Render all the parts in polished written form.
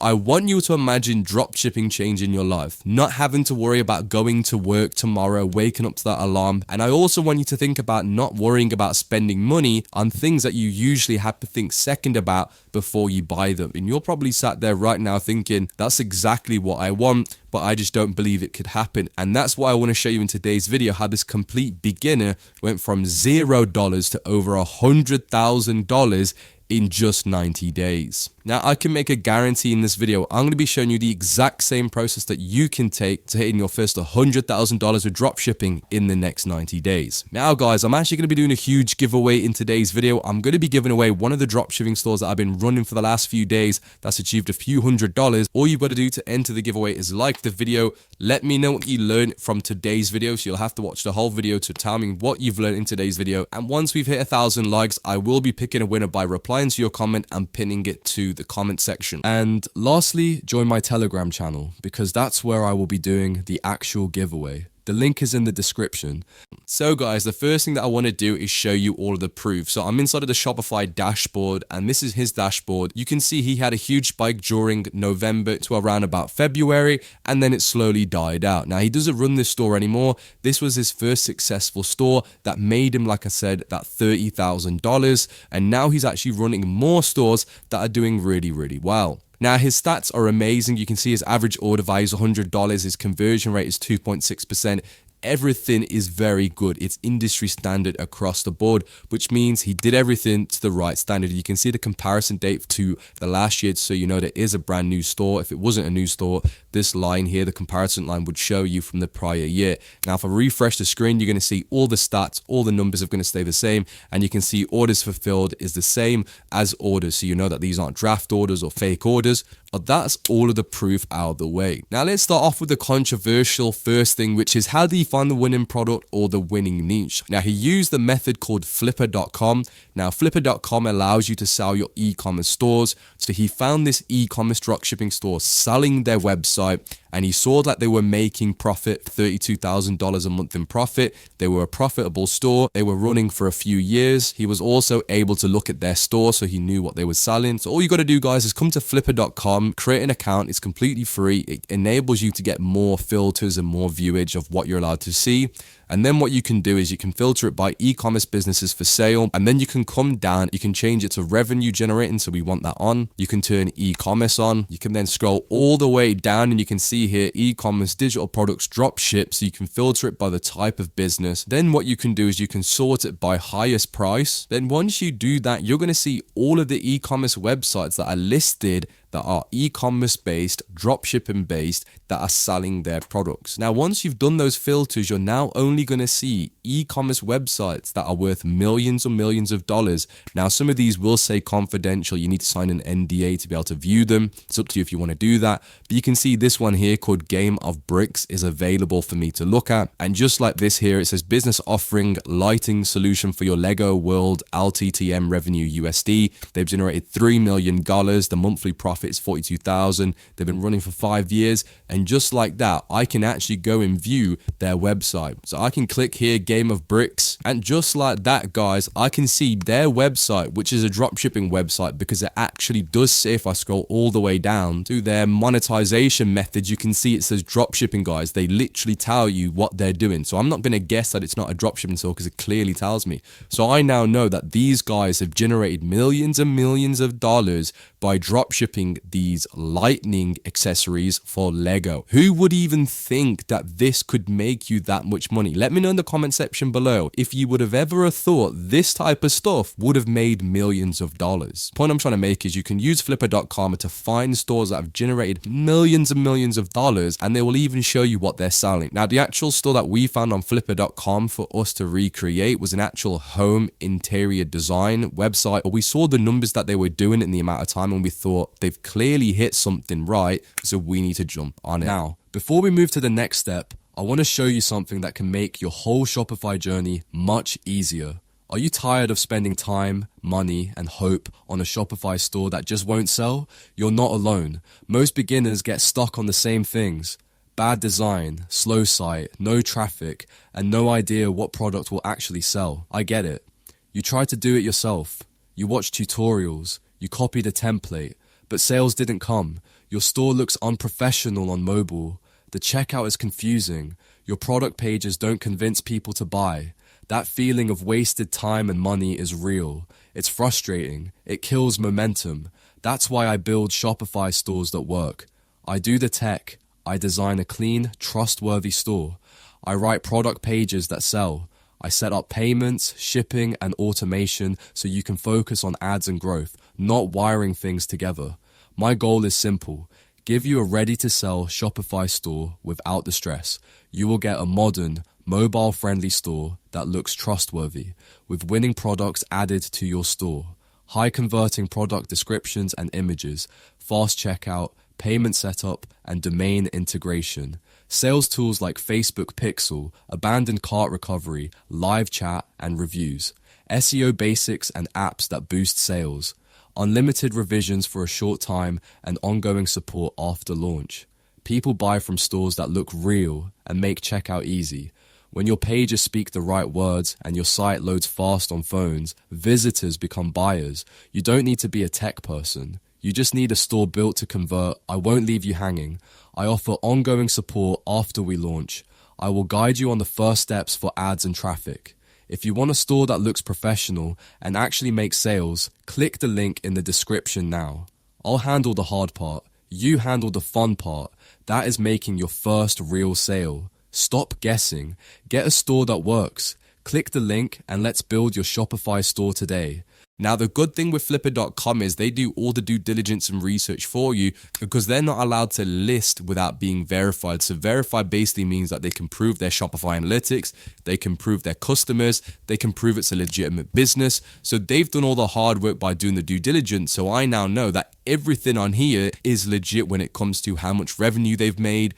I want you to imagine dropshipping changing your life, not having to worry about going to work tomorrow, waking up to that alarm. And I also want you to think about not worrying about spending money on things that you usually have to think second about before you buy them. And you're probably sat there right now thinking, that's exactly what I want, but I just don't believe it could happen. And that's why I want to show you in today's video how this complete beginner went from $0 to over $100,000 in just 90 days. Now, I can make a guarantee in this video, I'm going to be showing you the exact same process that you can take to hitting your first $100,000 with dropshipping in the next 90 days. Now, guys, I'm actually going to be doing a huge giveaway in today's video. I'm going to be giving away one of the dropshipping stores that I've been running for the last few days that's achieved a few $100s. All you've got to do to enter the giveaway is like the video. Let me know what you learned from today's video. So you'll have to watch the whole video to tell me what you've learned in today's video. And once we've hit 1,000 likes, I will be picking a winner by replying to your comment and pinning it to the comment section. And lastly, join my Telegram channel because that's where I will be doing the actual giveaway. The link is in the description. So guys, the first thing that I want to do is show you all of the proof. So I'm inside of the Shopify dashboard and this is his dashboard. You can see he had a huge spike during November to around about February and then it slowly died out. Now he doesn't run this store anymore. This was his first successful store that made him, like I said, that $30,000. And now he's actually running more stores that are doing really, really well. Now, his stats are amazing. You can see his average order value is $100. His conversion rate is 2.6%. Everything is very good. It's industry standard across the board, which means he did everything to the right standard. You can see the comparison date to the last year, so you know there is a brand new store. If it wasn't a new store, this line here, the comparison line, would show you from the prior year. Now, if I refresh the screen, you're going to see all the stats, all the numbers are going to stay the same, and you can see orders fulfilled is the same as orders, so you know that these aren't draft orders or fake orders. But that's all of the proof out of the way. Now let's start off with the controversial first thing, which is how do you find the winning product or the winning niche? Now he used the method called flipper.com. Now flipper.com allows you to sell your e-commerce stores. So he found this e-commerce dropshipping store selling their website and he saw that they were making profit, $32,000 a month in profit. They were a profitable store. They were running for a few years. He was also able to look at their store so he knew what they were selling. So all you got to do, guys, is come to flipper.com, create an account. It's completely free. It enables you to get more filters and more viewage of what you're allowed to see. And then what you can do is you can filter it by e-commerce businesses for sale. And then you can come down, you can change it to revenue generating. So we want that on. You can turn e-commerce on. You can then scroll all the way down and you can see here e-commerce, digital products, drop ship. So you can filter it by the type of business. Then what you can do is you can sort it by highest price. Then once you do that, you're going to see all of the e-commerce websites that are listed that are e-commerce based, dropshipping based, that are selling their products. Now, once you've done those filters, you're now only going to see e-commerce websites that are worth millions or millions of dollars. Now, some of these will say confidential. You need to sign an NDA to be able to view them. It's up to you if you want to do that. But you can see this one here called Game of Bricks is available for me to look at. And just like this here, it says business offering lighting solution for your Lego World LTTM revenue USD. They've generated $3 million. The monthly profit is $42,000. They've been running for 5 years. And just like that, I can actually go and view their website. So I can click here, Game of Bricks. And just like that, guys, I can see their website, which is a dropshipping website, because it actually does say, if I scroll all the way down to their monetization methods, you can see it says dropshipping, guys. They literally tell you what they're doing. So I'm not going to guess that it's not a dropshipping store because it clearly tells me. So I now know that these guys have generated millions and millions of dollars by dropshipping these lightning accessories for Lego. Who would even think that this could make you that much money? Let me know in the comment section below if you would have ever thought this type of stuff would have made millions of dollars. The point I'm trying to make is you can use flipper.com to find stores that have generated millions and millions of dollars, and they will even show you what they're selling. Now, the actual store that we found on flipper.com for us to recreate was an actual home interior design website, but we saw the numbers that they were doing in the amount of time and we thought they've clearly hit something right, so we need to jump on it. Now, before we move to the next step, I want to show you something that can make your whole Shopify journey much easier. Are you tired of spending time, money, and hope on a Shopify store that just won't sell? You're not alone. Most beginners get stuck on the same things. Bad design, slow site, no traffic, and no idea what product will actually sell. I get it. You tried to do it yourself. You watched tutorials. You copied a template, but sales didn't come. Your store looks unprofessional on mobile. The checkout is confusing. Your product pages don't convince people to buy. That feeling of wasted time and money is real. It's frustrating. It kills momentum. That's why I build Shopify stores that work. I do the tech. I design a clean, trustworthy store. I write product pages that sell. I set up payments, shipping, and automation so you can focus on ads and growth, not wiring things together. My goal is simple. Give you a ready-to-sell Shopify store without the stress. You will get a modern, mobile-friendly store that looks trustworthy, with winning products added to your store, high-converting product descriptions and images, fast checkout, payment setup, and domain integration. Sales tools like Facebook Pixel, abandoned cart recovery, live chat, and reviews. SEO basics and apps that boost sales. Unlimited revisions for a short time and ongoing support after launch. People buy from stores that look real and make checkout easy. When your pages speak the right words and your site loads fast on phones, visitors become buyers. You don't need to be a tech person. You just need a store built to convert. I won't leave you hanging. I offer ongoing support after we launch. I will guide you on the first steps for ads and traffic. If you want a store that looks professional and actually makes sales, click the link in the description now. I'll handle the hard part. You handle the fun part. That is making your first real sale. Stop guessing. Get a store that works. Click the link and let's build your Shopify store today. Now, the good thing with Flippa.com is they do all the due diligence and research for you because they're not allowed to list without being verified. So verified basically means that they can prove their Shopify analytics, they can prove their customers, they can prove it's a legitimate business. So they've done all the hard work by doing the due diligence. So I now know that everything on here is legit when it comes to how much revenue they've made.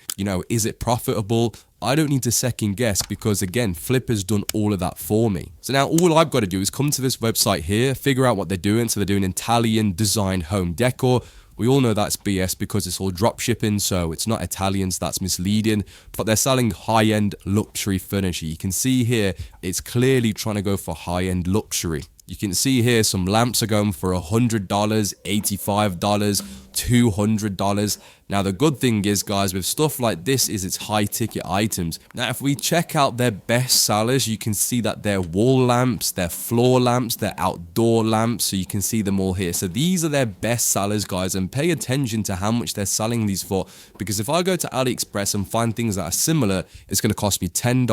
Is it profitable? I don't need to second guess because, again, Flippa's done all of that for me. So now all I've got to do is come to this website here, figure out what they're doing. So they're doing Italian design home decor. We all know that's BS because it's all drop shipping, so it's not Italian, so that's misleading. But they're selling high-end luxury furniture. You can see here, it's clearly trying to go for high-end luxury. You can see here some lamps are going for $100, $85, $200. Now the good thing is, guys, with stuff like this is it's high ticket items. Now if we check out their best sellers, you can see that they're wall lamps, they're floor lamps, they're outdoor lamps. So you can see them all here. So these are their best sellers, guys, and pay attention to how much they're selling these for. Because if I go to AliExpress and find things that are similar, it's going to cost me $10,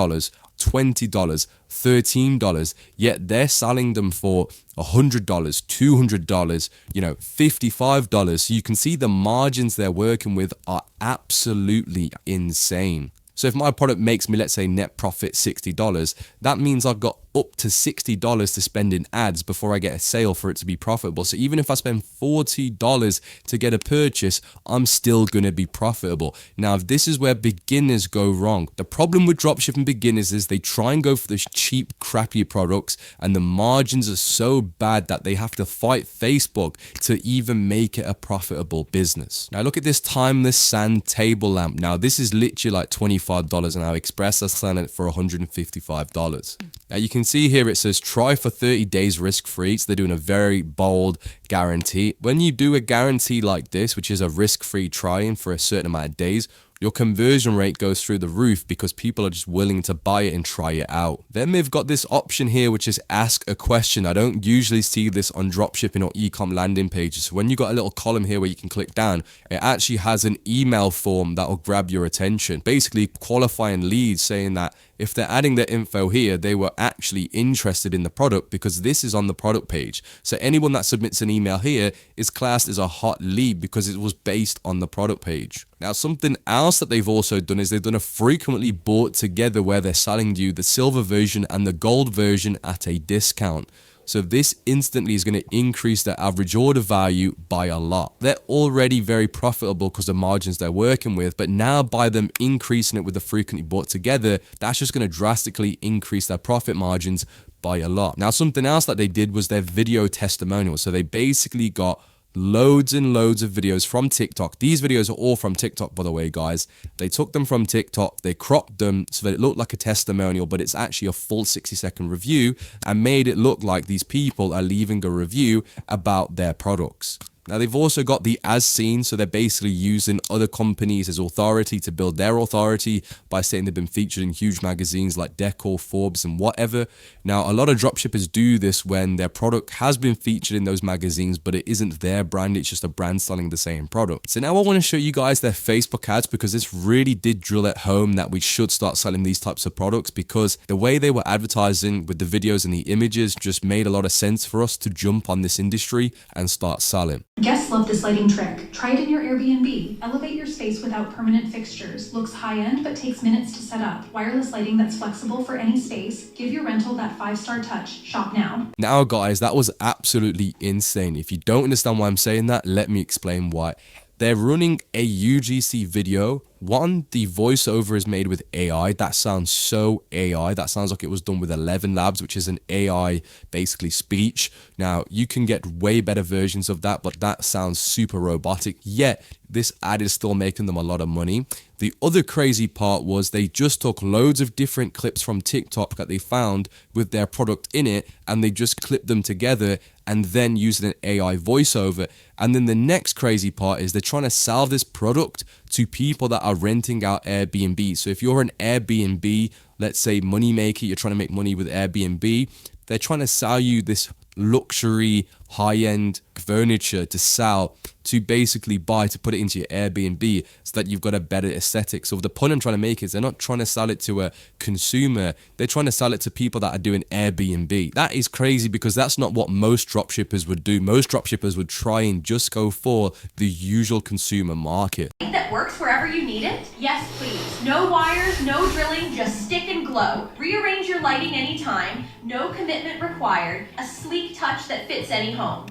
$20, $13, yet they're selling them for $100, $200, $55. So you can see the margins they're working with are absolutely insane. So if my product makes me, let's say, net profit $60, that means I've got up to $60 to spend in ads before I get a sale for it to be profitable. So even if I spend $40 to get a purchase, I'm still going to be profitable. Now, if this is where beginners go wrong. The problem with dropshipping beginners is they try and go for the cheap, crappy products, and the margins are so bad that they have to fight Facebook to even make it a profitable business. Now, look at this timeless sand table lamp. Now, this is literally like $25 on AliExpress. That's selling it for $155. Now, you can see here it says try for 30 days risk-free. So they're doing a very bold guarantee. When you do a guarantee like this, which is a risk-free try-in for a certain amount of days, your conversion rate goes through the roof because people are just willing to buy it and try it out. Then they've got this option here, which is ask a question. I don't usually see this on dropshipping or e-com landing pages. So when you got a little column here where you can click down, it actually has an email form that will grab your attention. Basically qualifying leads, saying that if they're adding their info here, they were actually interested in the product because this is on the product page. So anyone that submits an email here is classed as a hot lead because it was based on the product page. Now, something else that they've also done is they've done a frequently bought together where they're selling you the silver version and the gold version at a discount. So this instantly is going to increase their average order value by a lot. They're already very profitable because of the margins they're working with, but now by them increasing it with the frequently bought together, that's just going to drastically increase their profit margins by a lot. Now, something else that they did was their video testimonials. So they basically got loads and loads of videos from TikTok. These videos are all from TikTok, by the way, guys. They took them from TikTok, they cropped them so that it looked like a testimonial, but it's actually a full 60-second review and made it look like these people are leaving a review about their products. Now they've also got the as seen, so they're basically using other companies as authority to build their authority by saying they've been featured in huge magazines like Decor, Forbes, and whatever. Now a lot of dropshippers do this when their product has been featured in those magazines, but it isn't their brand, it's just a brand selling the same product. So now I want to show you guys their Facebook ads, because this really did drill at home that we should start selling these types of products, because the way they were advertising with the videos and the images just made a lot of sense for us to jump on this industry and start selling. Guests love this lighting trick. Try it in your Airbnb. Elevate your space without permanent fixtures. Looks high-end but takes minutes to set up. Wireless lighting that's flexible for any space. Give your rental that 5-star touch. Shop now. Now guys, that was absolutely insane. If you don't understand why I'm saying that, let me explain why. They're running a UGC video. One, the voiceover is made with AI. That sounds so AI. That sounds like it was done with 11 Labs, which is an AI basically speech. Now, you can get way better versions of that, but that sounds super robotic. Yet, this ad is still making them a lot of money. The other crazy part was they just took loads of different clips from TikTok that they found with their product in it, and they just clipped them together and then used an AI voiceover. And then the next crazy part is they're trying to sell this product to people that are renting out Airbnb. So if you're an Airbnb, let's say money maker, you're trying to make money with Airbnb, they're trying to sell you this luxury high-end furniture to sell, to basically buy, to put it into your Airbnb so that you've got a better aesthetic. So the point I'm trying to make is they're not trying to sell it to a consumer, they're trying to sell it to people that are doing Airbnb. That is crazy, because that's not what most dropshippers would do. Most dropshippers would try and just go for the usual consumer market. That works wherever you need it? Yes, please. No wires, no drilling, just stick and glow. Rearrange your lighting anytime. No commitment required. A sleek touch that fits any home.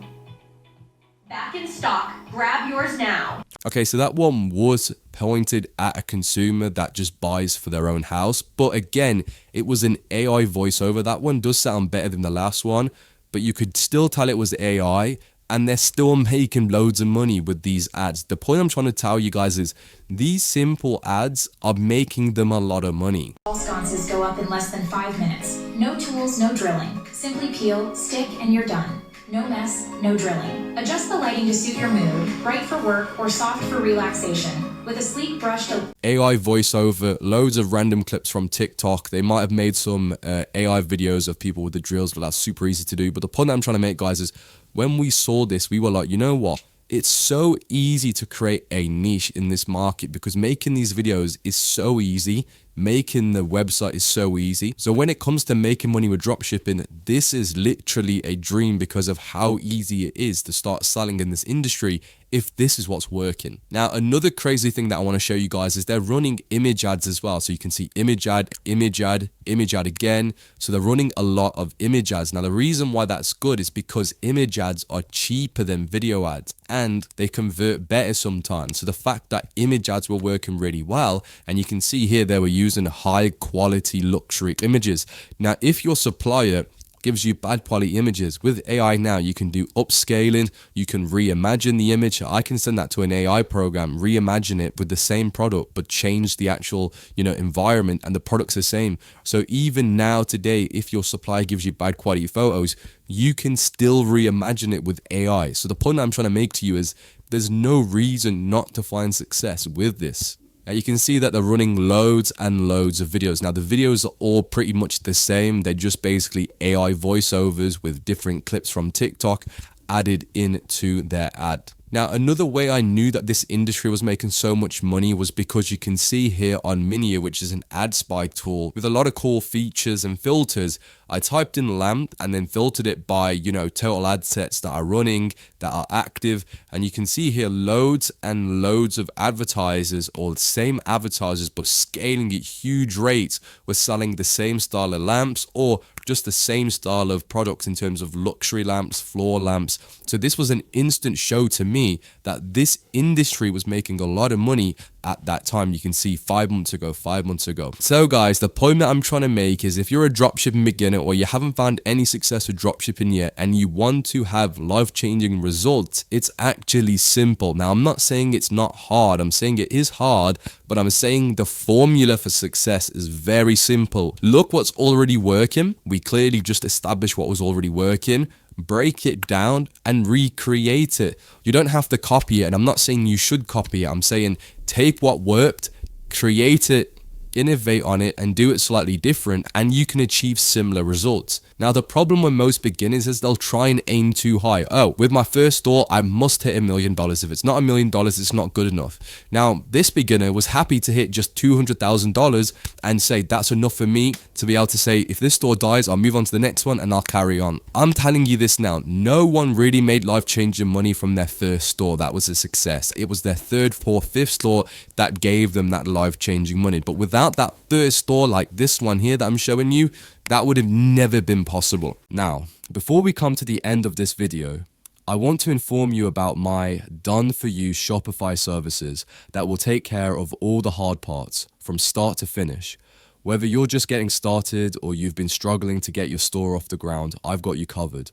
Back in stock. Grab yours now. Okay, so that one was pointed at a consumer that just buys for their own house. But again, it was an AI voiceover. That one does sound better than the last one, but you could still tell it was AI. And they're still making loads of money with these ads. The point I'm trying to tell you guys is these simple ads are making them a lot of money. All sconces go up in less than 5 minutes. No tools, no drilling. Simply peel, stick, and you're done. No mess, no drilling. Adjust the lighting to suit your mood, bright for work or soft for relaxation. With a sleek brush to AI voiceover, loads of random clips from TikTok. They might have made some AI videos of people with the drills, but that's super easy to do. But the point I'm trying to make, guys, is when we saw this, we were like, you know what? It's so easy to create a niche in this market, because making these videos is so easy. Making the website is so easy. So when it comes to making money with dropshipping, this is literally a dream because of how easy it is to start selling in this industry if this is what's working. Now, another crazy thing that I want to show you guys is they're running image ads as well. So you can see image ad, image ad, image ad again. So they're running a lot of image ads. Now, the reason why that's good is because image ads are cheaper than video ads and they convert better sometimes. So the fact that image ads were working really well, and you can see here they were using high quality luxury images. Now, if your supplier gives you bad quality images, with AI now you can do upscaling, you can reimagine the image. I can send that to an AI program, reimagine it with the same product but change the actual environment, and the product's the same. So even now today, if your supplier gives you bad quality photos, you can still reimagine it with AI. So the point I'm trying to make to you is there's no reason not to find success with this. Now you can see that they're running loads and loads of videos. Now the videos are all pretty much the same. They're just basically AI voiceovers with different clips from TikTok added into their ad. Now, another way I knew that this industry was making so much money was because you can see here on Minia, which is an ad spy tool with a lot of cool features and filters. I typed in lamp and then filtered it by, total ad sets that are running, that are active. And you can see here loads and loads of advertisers, or the same advertisers, but scaling at huge rates, were selling the same style of lamps or just the same style of products in terms of luxury lamps, floor lamps. So this was an instant show to me that this industry was making a lot of money at that time. You can see 5 months ago. So guys, the point that I'm trying to make is if you're a dropshipping beginner or you haven't found any success with dropshipping yet and you want to have life-changing results, it's actually simple. Now, I'm not saying it's not hard. I'm saying it is hard, but I'm saying the formula for success is very simple. Look what's already working. We clearly just established what was already working. break it down and recreate it. You don't have to copy it. And I'm not saying you should copy it. I'm saying take what worked, create it, innovate on it, and do it slightly different, and you can achieve similar results. Now, the problem with most beginners is they'll try and aim too high. Oh, with my first store, I must hit $1 million. If it's not $1 million, it's not good enough. Now, this beginner was happy to hit just $200,000 and say, that's enough for me to be able to say, if this store dies, I'll move on to the next one and I'll carry on. I'm telling you this now, no one really made life-changing money from their first store. That was a success. It was their third, fourth, fifth store that gave them that life-changing money. But without that first store like this one here that I'm showing you, that would have never been possible. Now, before we come to the end of this video, I want to inform you about my done-for-you Shopify services that will take care of all the hard parts from start to finish. Whether you're just getting started or you've been struggling to get your store off the ground, I've got you covered.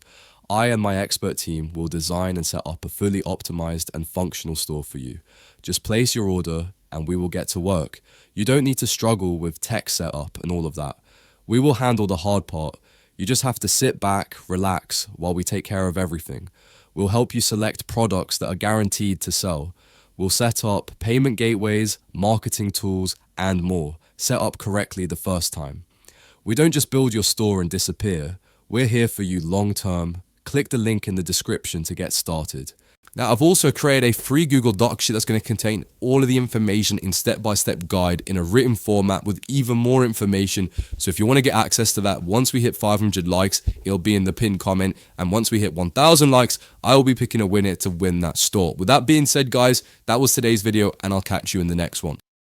I and my expert team will design and set up a fully optimized and functional store for you. Just place your order and we will get to work. You don't need to struggle with tech setup and all of that. We will handle the hard part. You just have to sit back, relax, while we take care of everything. We'll help you select products that are guaranteed to sell. We'll set up payment gateways, marketing tools, and more, set up correctly the first time. We don't just build your store and disappear. We're here for you long term. Click the link in the description to get started. Now, I've also created a free Google Doc sheet that's going to contain all of the information in step-by-step guide in a written format with even more information. So if you want to get access to that, once we hit 500 likes, it'll be in the pinned comment. And once we hit 1,000 likes, I will be picking a winner to win that store. With that being said, guys, that was today's video, and I'll catch you in the next one.